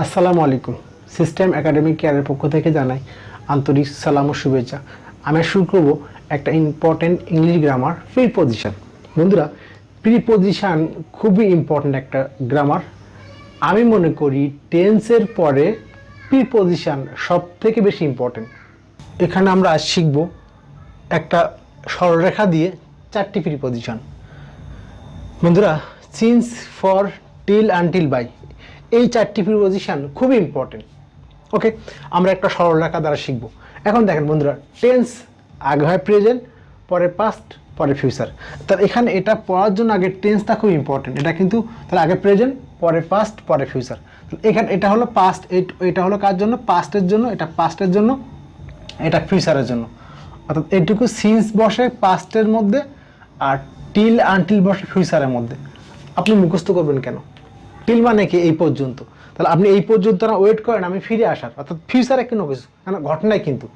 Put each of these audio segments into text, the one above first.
আসসালামু আলাইকুম। System academic কেয়ারের পক্ষ থেকে জানাই আন্তরিক সালাম ও শুভেচ্ছা। আমি শুরু করব একটা ইম্পর্টেন্ট ইংলিশ গ্রামার প্রিপোজিশন। বন্ধুরা, প্রিপোজিশন খুবই ইম্পর্টেন্ট একটা গ্রামার। আমি মনে করি টেন্সের পরে প্রিপোজিশন সব থেকে বেশি ইম্পর্টেন্ট। এখানে আমরা আজ শিখব একটা সরলরেখা দিয়ে 4টি প্রিপোজিশন। বন্ধুরা, since, for, till, until, by, এই 4টি প্রিপোজিশন খুবই ইম্পর্টেন্ট। ওকে, আমরা একটা সরলরেখা দ্বারা শিখব। এখন দেখেন বন্ধুরা, টেন্স আগে হয় প্রেজেন্ট, পরে পাস্ট, পরে ফিউচার। তার এখানে এটা পড়ার জন্য আগে টেন্সটা খুব ইম্পর্টেন্ট। এটা কিন্তু তাহলে আগে প্রেজেন্ট, পরে পাস্ট, পরে ফিউচার। এখানে এটা হলো পাস্ট, এটা হলো কার জন্য? পাস্টের জন্য। এটা পাস্টের জন্য, এটা ফিউচারের জন্য। অর্থাৎ এইটুকু সিন্স বসে পাস্টের মধ্যে আর টিল আনটিল বসে ফিউচারের মধ্যে। আপনি মুখস্থ করবেন কেন? টিল মানে কি? এই পর্যন্ত। তাহলে আপনি এই পর্যন্ত না ওয়েট করেন আমি ফিরে আসার, অর্থাৎ ফিউচারে কোনো কিছু ঘটনায়, কিন্তু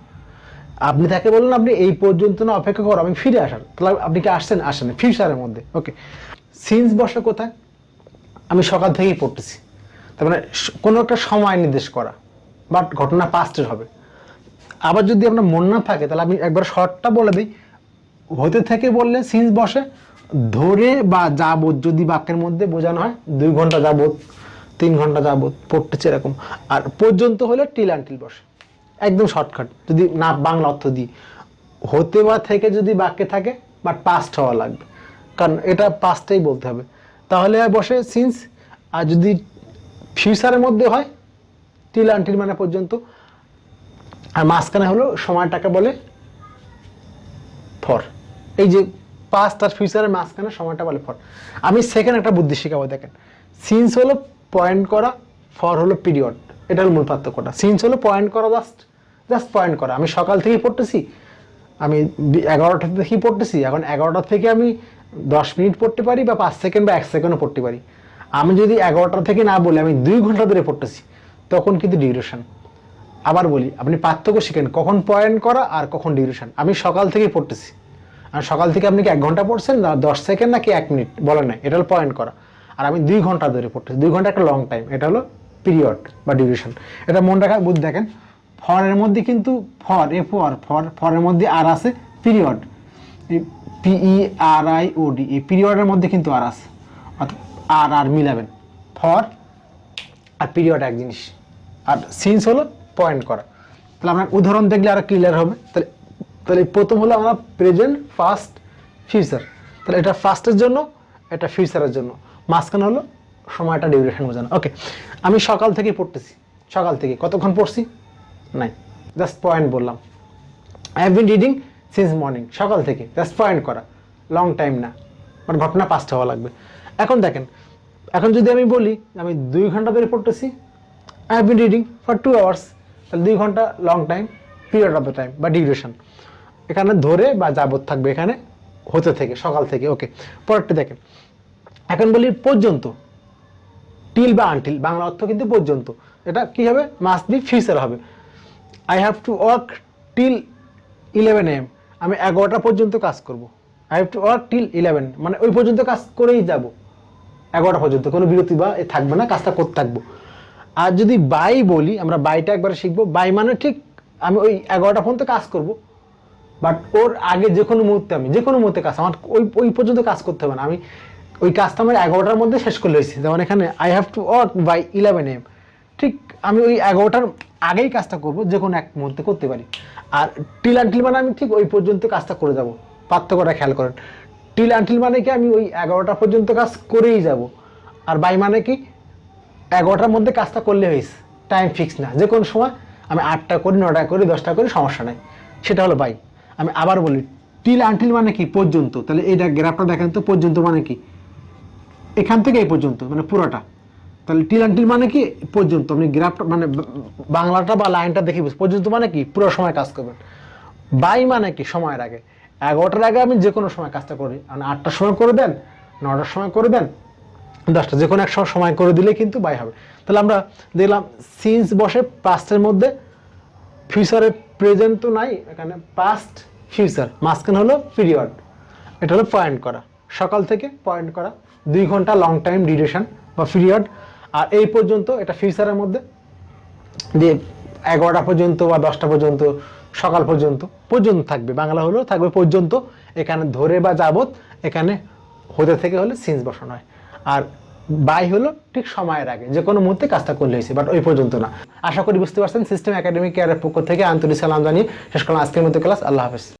আপনি তাকে বললেন আপনি এই পর্যন্ত না অপেক্ষা করো আমি ফিরে আসার, তাহলে আপনি কি আসছেন? আসেন ফিউচারের মধ্যে। ওকে, সিন্স বসে কোথায়? আমি সকাল থেকেই পড়তেছি, তার মানে কোনো একটা সময় নির্দেশ করা, বাট ঘটনা পাস্টের হবে। আবার যদি আপনার মন না থাকে তাহলে আমি একবার শর্টটা বলে দিই। হতে থেকে বললে সিন্স বসে, ধরে বা যাবত যদি বাক্যের মধ্যে বোঝানো হয় 2 ঘন্টা যাবত, 3 ঘন্টা যাবত পড়তেছে এরকম। আর পর্যন্ত হলে টিল আনটিল বসে, একদম শর্টকাট। যদি না বাংলা অর্থ দিই, হতে বা থেকে যদি বাক্যে থাকে বাট পাস্ট হওয়া লাগবে, কারণ এটা পাস্টেই বলতে হবে, তাহলে বসে সিন্স। আর যদি ফিউচারের মধ্যে হয় টিল আনটিল মানে পর্যন্ত, আর মাঝখানে হলো সময়টাকে বলে ফর। এই যে পাস্ট আর ফিউচারের মাঝখানে সময়টা বলে ফর। আমি সেকেন্ড একটা বুদ্ধি শেখাবো। দেখেন, সিন্স হলো পয়েন্ট করা, ফর হলো পিরিয়ড। এটা হলো মূল পার্থক্যটা। সিন্স হলো পয়েন্ট করা, জাস্ট পয়েন্ট করা। আমি সকাল থেকেই পড়তেছি, আমি 11টা থেকেই পড়তেছি। এখন 11টা থেকে আমি 10 মিনিট পড়তে পারি, বা 5 সেকেন্ড বা 1 সেকেন্ডও পড়তে পারি। আমি যদি 11টা থেকে না বলে আমি 2 ঘন্টা ধরে পড়তেছি, তখন কিন্তু ডিউরেশন। আবার বলি, আপনি পার্থক্য শিখেন কখন পয়েন্ট করা আর কখন ডিউরেশন। আমি সকাল থেকেই পড়তেছি, আর সকাল থেকে আপনি কি 1 ঘন্টা পড়ছেন, না 10 সেকেন্ড নাকি 1 মিনিট বলেন না, এটা হলো পয়েন্ট করা। আর আমি 2 ঘন্টা ধরে পড়তেছি, 2 ঘন্টা একটা লং টাইম, এটা হলো পিরিয়ড বা ডিউরেশন। এটা মনে রাখা বুঝ। দেখেন, ফরের মধ্যে কিন্তু ফরের মধ্যে আর আছে পিরিয়ড, PERIOD, এই পিরিয়ডের মধ্যে কিন্তু আর আছে, অর্থাৎ আর মিলাবেন। ফর আর পিরিয়ড এক জিনিস। আর সিন্স হলো পয়েন্ট করা। তাহলে আপনার উদাহরণ দেখলে আরো ক্লিয়ার হবে। তাহলে প্রথম হলো আমরা প্রেজেন্ট, পাস্ট, ফিউচার। তাহলে এটা পাস্টের জন্য, এটা ফিউচারের জন্য, মাঝখানে হলো সময়টা ডিউরেশন বোঝানো। ওকে, আমি সকাল থেকে পড়তেছি। সকাল থেকে কতক্ষণ পড়ছি? নাই, জাস্ট পয়েন্ট বললাম। I have been reading since morning, সকাল থেকে, জাস্ট পয়েন্ট করা, লং টাইম না, বাট ঘটনা পাস্ট হওয়া লাগবে। এখন দেখেন, এখন যদি আমি বলি আমি 2 ঘন্টা ধরে পড়তেছি, I have been reading for 2 hours, তাহলে 2 ঘন্টা long time, period of the time বা ডিউরেশন। এখানে ধরে বা যাবত থাকবে, এখানে হতে থেকে, সকাল থেকে। ওকে, পরেরটা দেখেন। এখন বলি পর্যন্ত, টিল বা আনটিল, বাংলা অর্থ কিন্তু পর্যন্ত। এটা কি হবে? মাস্ট বি ফিউচার হবে। I have to work till 11 AM, আমি 11টা পর্যন্ত কাজ করব। I have to work till 11, মানে ওই পর্যন্ত কাজ করেই যাব, 11টা পর্যন্ত, কোনো বিরতি বা থাকবে না, কাজটা করতে থাকবো। আর যদি বাই বলি, আমরা বাইটা একবার শিখবো। বাই মানে ঠিক আমি ওই 11টা পর্যন্ত কাজ করব, বাট ওর আগে যে কোনো মুহূর্তে, আমি যে কোনো মুহূর্তে কাজ, আমার ওই পর্যন্ত কাজ করতে হবে না, আমি ওই কাজটা আমার 11টার মধ্যে শেষ করলে হয়েছে। যেমন এখানে I have to work by 11 AM, ঠিক আমি ওই 11টার আগেই কাজটা করব, যে কোনো এক মুহূর্তে করতে পারি। আর টিল আনটিল মানে আমি ঠিক ওই পর্যন্ত কাজটা করে যাব। পার্থক্যটা খেয়াল করেন। টিল আনটিল মানে কি আমি ওই 11টা পর্যন্ত কাজ করেই যাব। আর বাই মানে কি 11টার মধ্যে কাজটা করলে হয়েছে, টাইম ফিক্স না, যে কোনো সময় আমি 8টা করি, 9টা করি, 10টা করি, সমস্যা নাই, সেটা হলো বাই। আমি আবার বলি, টিল আনটিল মানে কি? পর্যন্ত। তাহলে এইটা গ্রাফটা দেখেন তো, পর্যন্ত মানে কি? এখান থেকে এই পর্যন্ত, মানে পুরোটা। তাহলে টিল আনটিল মানে কি? পর্যন্ত। আপনি গ্রাফটা মানে বাংলাটা বা লাইনটা দেখে বুঝ। পর্যন্ত মানে কি? পুরো সময় কাজ করবেন। বাই মানে কি? সময়ের আগে, 11টার আগে আমি যে কোনো সময় কাজটা করি, মানে 8টার সময় করে দেন, 9টার সময় করে দেন, 10টা, যে কোনো এক সময় করে দিলে কিন্তু বাই হবে। তাহলে আমরা দেখলাম সিন্স বসে পাস্টের মধ্যে, ফিউচারে প্রেজেন্ট তো নাই, এখানে পাস্ট ফিউচার, মাঝখানে হলো পিরিয়ড। এটা হলো পয়েন্ট করা, সকাল থেকে পয়েন্ট করা, 2 ঘন্টা লং টাইম ডিউরেশন বা পিরিয়ড। আর এই পর্যন্ত এটা ফিউচারের মধ্যে যে 11টা পর্যন্ত বা 10টা পর্যন্ত, সকাল পর্যন্ত পর্যন্ত থাকবে, বাংলা হলেও থাকবে পর্যন্ত। এখানে ধরে বা যাবত, এখানে হতে থেকে হলে সিন্স বসানো হয়। আর বাই হলো ঠিক সময়ের আগে, যে কোনো মুহূর্তে কাজটা করলে হয়েছে, বাট ওই পর্যন্ত না। আশা করি বুঝতে পারছেন। সিস্টেম একাডেমিক কেয়ারের পক্ষ থেকে আন্তরিক সালাম জানিয়ে শেষ করলাম আজকের মতো ক্লাস। আল্লাহ হাফেজ।